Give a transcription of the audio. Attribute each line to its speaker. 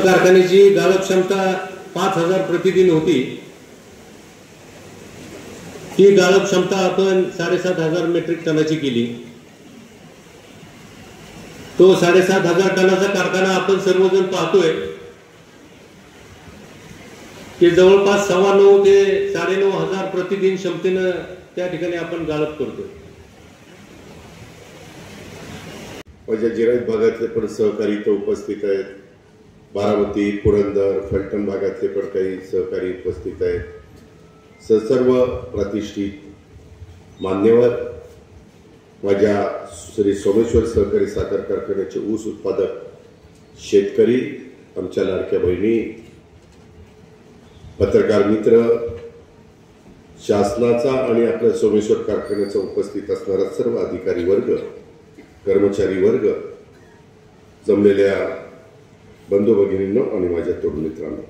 Speaker 1: कारखान्याची गाळप क्षमता 5000 प्रतिदिन होती। ती गाळप क्षमता आपण 7500 मेट्रिक टनाची केली। तो 7500 टनाचा कारखाना आपण सर्वजण पाहतोय की जवळपास 9.25 ते 9.5 प्रतिदिन क्षमतेनं त्या ठिकाणी आपण गाळप करतोय।
Speaker 2: माझ्या जिरायत भागातले पण सहकारी इथं उपस्थित आहेत। बारामती, पुरंदर, फलटण भागातले पण काही सहकारी उपस्थित आहेत। सर्व प्रतिष्ठित मान्यवर, माझ्या श्री सोमेश्वर सहकारी साखर कारखान्याचे ऊस उत्पादक शेतकरी, आमच्या लाडक्या बहिणी, पत्रकार मित्र, शासनाचा आणि आपल्या सोमेश्वर कारखान्याचा उपस्थित असणारा सर्व अधिकारी वर्ग, कर्मचारी वर्ग, जमलेल्या बंधू भगिनींनो आणि माझ्या तरुण मित्रांनो,